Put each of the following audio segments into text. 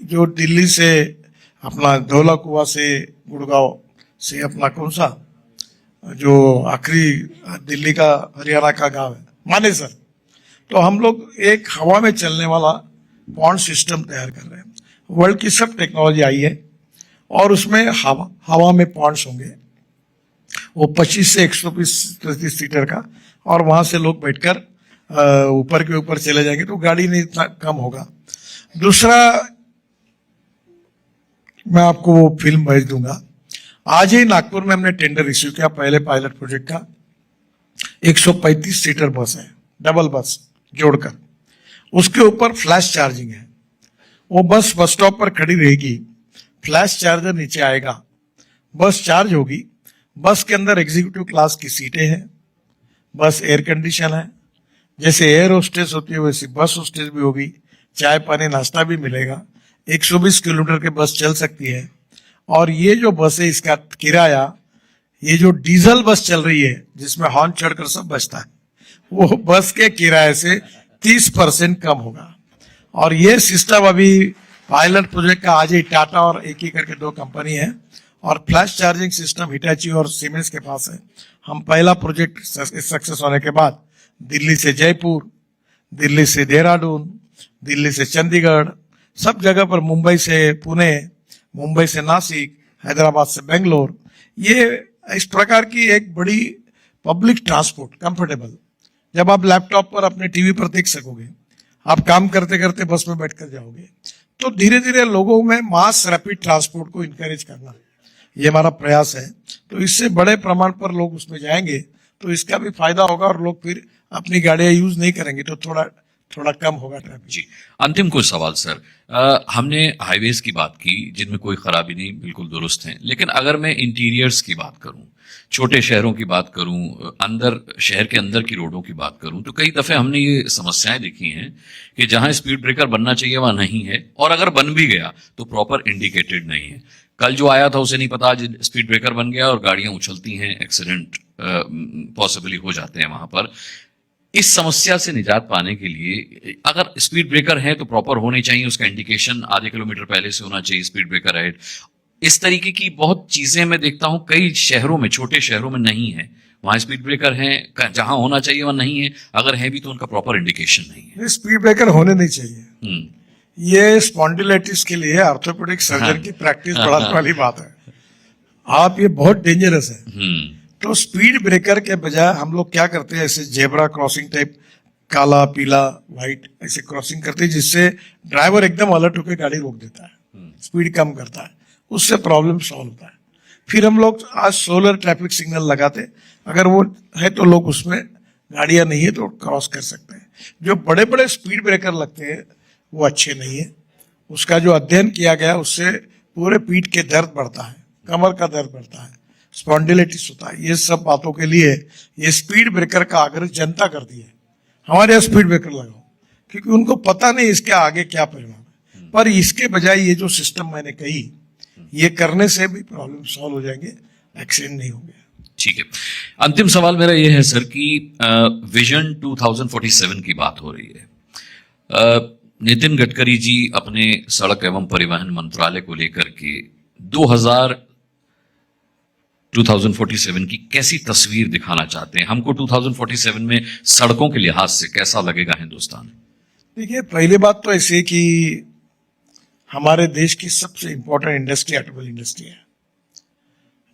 जो दिल्ली से अपना धौला कुआं से गुड़गांव से अपना कौन सा जो आखिरी दिल्ली का हरियाणा का गांव है मानेसर, तो हम लोग एक हवा में चलने वाला पॉन्ड सिस्टम तैयार कर रहे हैं। वर्ल्ड की सब टेक्नोलॉजी आई है और उसमें हवा में पॉन्ड्स होंगे, वो 25 से 130 सीटर का, और वहां से लोग बैठकर ऊपर के ऊपर चले जाएंगे तो गाड़ी नहीं इतना कम होगा। दूसरा, मैं आपको वो फिल्म भेज दूंगा। आज ही नागपुर में हमने टेंडर इश्यू किया पहले पायलट प्रोजेक्ट का। 135 सीटर बस है, डबल बस जोड़कर, उसके ऊपर फ्लैश चार्जिंग है। वो बस स्टॉप पर खड़ी रहेगी, फ्लैश चार्जर नीचे आएगा, बस चार्ज होगी। बस के अंदर एग्जीक्यूटिव क्लास की सीटें हैं, बस एयर कंडीशन है, जैसे एयर होस्टेस होती है वैसी बस होस्टेस भी होगी, चाय पानी नाश्ता भी मिलेगा। 120 किलोमीटर के बस चल सकती है। और ये जो बस है इसका किराया, ये जो डीजल बस चल रही है जिसमें हॉर्न चढ़कर सब बजता है, वो बस के किराए से 30% कम होगा। और ये सिस्टम अभी पायलट प्रोजेक्ट का आज ही टाटा और एक ही करके 2 कंपनी है, और फ्लैश चार्जिंग सिस्टम हिटाची और सीमेंस के पास है। हम पहला प्रोजेक्ट सक्सेस होने के बाद दिल्ली से जयपुर, दिल्ली से देहरादून, दिल्ली से चंडीगढ़, सब जगह पर, मुंबई से पुणे, मुंबई से नासिक, हैदराबाद से बेंगलोर, ये इस प्रकार की एक बड़ी पब्लिक ट्रांसपोर्ट कंफर्टेबल, जब आप लैपटॉप पर अपने टीवी पर देख सकोगे, आप काम करते करते बस में बैठकर जाओगे। तो धीरे धीरे लोगों में मास रैपिड ट्रांसपोर्ट को इनकरेज करना, ये हमारा प्रयास है। तो इससे बड़े प्रमाण पर लोग उसमें जाएंगे तो इसका भी फायदा होगा, और लोग फिर अपनी गाड़ियां यूज नहीं करेंगे तो थोड़ा कम होगा ट्रैफिक। जी, अंतिम कुछ सवाल सर। हमने हाईवेज की बात की जिनमें कोई खराबी नहीं, बिल्कुल दुरुस्त हैं, लेकिन अगर मैं इंटीरियर्स की बात करूं, छोटे शहरों की बात करूं, अंदर शहर के अंदर की रोडों की बात करूं, तो कई दफे हमने ये समस्याएं देखी हैं कि जहां स्पीड ब्रेकर बनना चाहिए वहां नहीं है, और अगर बन भी गया तो प्रॉपर इंडिकेटेड नहीं है। कल जो आया था उसे नहीं पता आज स्पीड ब्रेकर बन गया और गाड़ियां उछलती हैं, एक्सीडेंट पॉसिबली हो जाते हैं वहां पर। इस समस्या से निजात पाने के लिए अगर स्पीड ब्रेकर है तो प्रॉपर होने चाहिए, उसका इंडिकेशन आधे किलोमीटर पहले से होना चाहिए, स्पीड ब्रेकर है। इस तरीके की बहुत चीजें मैं देखता हूं कई शहरों में, छोटे शहरों में नहीं है, वहां स्पीड ब्रेकर है, जहां होना चाहिए वहां नहीं है, अगर है भी तो उनका प्रॉपर इंडिकेशन नहीं है। स्पीड ब्रेकर होने नहीं चाहिए। ये स्पॉन्डिलाइटिस के लिए ऑर्थोपेडिक सर्जन की प्रैक्टिस बढ़ाने वाली बात है। आप, ये बहुत डेंजरस है। तो स्पीड ब्रेकर के बजाय हम लोग क्या करते हैं, ऐसे जेब्रा क्रॉसिंग टाइप, काला पीला व्हाइट ऐसे क्रॉसिंग करते हैं, जिससे ड्राइवर एकदम अलर्ट होकर गाड़ी रोक देता है, स्पीड कम करता है, उससे प्रॉब्लम सॉल्व होता है। फिर हम लोग आज सोलर ट्रैफिक सिग्नल लगाते, अगर वो है तो लोग उसमें, गाड़ियां नहीं है तो क्रॉस कर सकते हैं। जो बड़े बड़े स्पीड ब्रेकर लगते हैं वो अच्छे नहीं है। उसका जो अध्ययन किया गया उससे पूरे पीठ के दर्द बढ़ता है, कमर का दर्द बढ़ता है, स्पॉन्डिलाइटिस होता है। ये सब बातों के लिए ये स्पीड ब्रेकर का आग्रह जनता करती है, हमारे यहाँ स्पीड ब्रेकर लगाओ, क्योंकि उनको पता नहीं इसके आगे क्या परिणाम है। पर इसके बजाय ये जो सिस्टम मैंने कही, ये करने से भी प्रॉब्लम सॉल्व हो जाएंगे, एक्सीडेंट नहीं होंगे। ठीक है, अंतिम सवाल मेरा ये है सर कि विजन 2047 की बात हो रही है। नितिन गडकरी जी अपने सड़क एवं परिवहन मंत्रालय को लेकर के 2047 की कैसी तस्वीर दिखाना चाहते हैं? हमको 2047 में सड़कों के लिहाज से कैसा लगेगा हिंदुस्तान? देखिए, पहली बात तो ऐसे कि हमारे देश की सबसे इंपॉर्टेंट इंडस्ट्री ऑटोमोबाइल इंडस्ट्री है।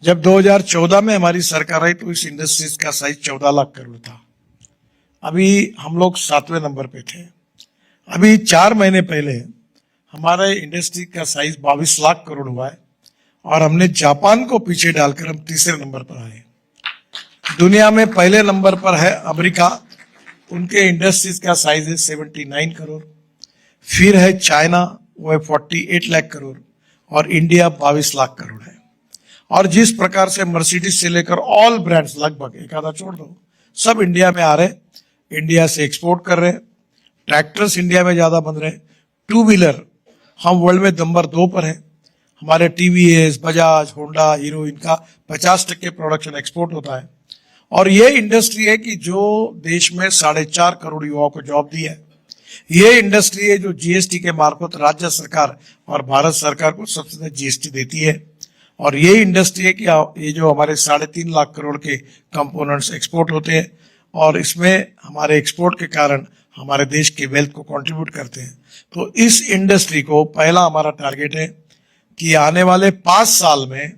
जब 2014 में हमारी सरकार आई तो इस इंडस्ट्रीज का साइज 14 लाख करोड़ था। अभी हम लोग 7वें नंबर पे थे। अभी 4 महीने पहले हमारे इंडस्ट्री का साइज 22 लाख करोड़ हुआ है, और हमने जापान को पीछे डालकर हम तीसरे नंबर पर आए। दुनिया में पहले नंबर पर है अमेरिका, उनके इंडस्ट्रीज का साइज है 79 करोड़। फिर है चाइना, वो है 48 लाख करोड़, और इंडिया 22 लाख करोड़ है। और जिस प्रकार से मर्सिडीज से लेकर ऑल ब्रांड्स, लगभग एक आधा छोड़ दो, सब इंडिया में आ रहे, इंडिया से एक्सपोर्ट कर रहे। ट्रैक्टर्स इंडिया में ज्यादा बन रहे, 2 व्हीलर हम वर्ल्ड में नंबर 2 पर है। हमारे टीवीएस, बजाज, होंडा, हीरो, इनका 50% प्रोडक्शन एक्सपोर्ट होता है। और ये इंडस्ट्री है कि जो देश में 4.5 करोड़ युवाओं को जॉब दी है। ये इंडस्ट्री है जो जीएसटी के मार्फत राज्य सरकार और भारत सरकार को सबसे ज्यादा जीएसटी देती है। और ये इंडस्ट्री है कि ये जो हमारे 3.5 लाख करोड़ के कंपोनेंट्स एक्सपोर्ट होते हैं और इसमें हमारे एक्सपोर्ट के कारण हमारे देश के वेल्थ को कंट्रीब्यूट करते हैं। तो इस इंडस्ट्री को पहला हमारा टारगेट है कि आने वाले 5 साल में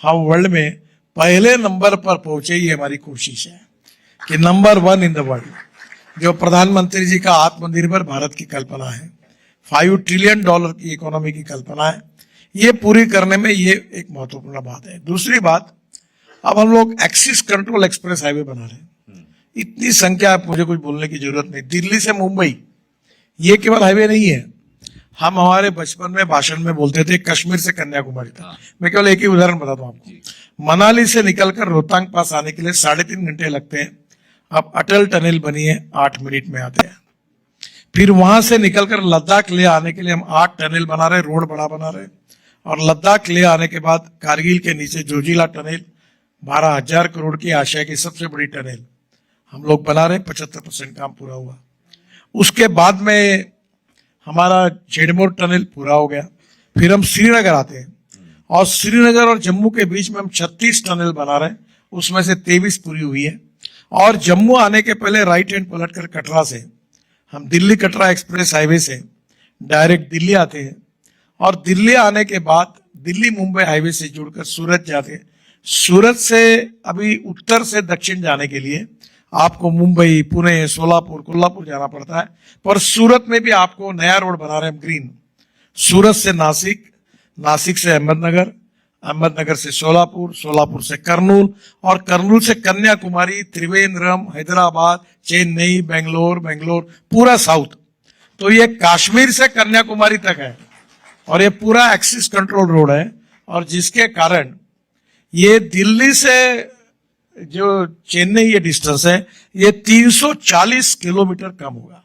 हम वर्ल्ड में पहले नंबर पर पहुंचे, ये हमारी कोशिश है कि नंबर 1 इन द वर्ल्ड। जो प्रधानमंत्री जी का आत्मनिर्भर भारत की कल्पना है, $5 ट्रिलियन की इकोनॉमी की कल्पना है, ये पूरी करने में ये एक महत्वपूर्ण बात है। दूसरी बात, अब हम लोग एक्सिस कंट्रोल एक्सप्रेस हाईवे बना रहे हैं। इतनी संख्या है, मुझे कुछ बोलने की जरूरत नहीं। दिल्ली से मुंबई ये केवल हाईवे नहीं है। हम हमारे बचपन में भाषण में बोलते थे कश्मीर से कन्याकुमारी तक। मैं केवल एक ही उदाहरण बताता हूँ आपको। मनाली से निकलकर रोहतांग पास आने के लिए 3.5 घंटे लगते हैं। अब अटल टनल बनी है, 8 मिनट में आते हैं। फिर वहां से निकलकर लद्दाख ले आने के लिए हम 8 टनल बना रहे, रोड बड़ा बना रहे। और लद्दाख ले आने के बाद कारगिल के नीचे जोजिला टनल 12,000 करोड़ की आशिया की सबसे बड़ी टनल हम लोग बना रहे, 75% काम पूरा हुआ। उसके बाद में हमारा जेडमोर टनल पूरा हो गया। फिर हम श्रीनगर आते हैं और श्रीनगर और जम्मू के बीच में हम 36 टनल बना रहे हैं, उसमें से 23 पूरी हुई है। और जम्मू आने के पहले राइट हैंड पलट कर कटरा से हम दिल्ली कटरा एक्सप्रेस हाईवे से डायरेक्ट दिल्ली आते हैं और दिल्ली आने के बाद दिल्ली मुंबई हाईवे से जुड़कर सूरत जाते हैं। सूरत से अभी उत्तर से दक्षिण जाने के लिए आपको मुंबई, पुणे, सोलापुर, कोल्हापुर जाना पड़ता है, पर सूरत में भी आपको नया रोड बना रहे हैं ग्रीन। सूरत से नासिक, नासिक से अहमदनगर, अहमदनगर से सोलापुर, सोलापुर से कर्नूल और कर्नूल से कन्याकुमारी, त्रिवेंद्रम, हैदराबाद, चेन्नई, बेंगलोर, पूरा साउथ। तो ये कश्मीर से कन्याकुमारी तक है और ये पूरा एक्सिस कंट्रोल रोड है। और जिसके कारण ये दिल्ली से जो चेन्नई ये डिस्टेंस है, ये 340 किलोमीटर कम होगा।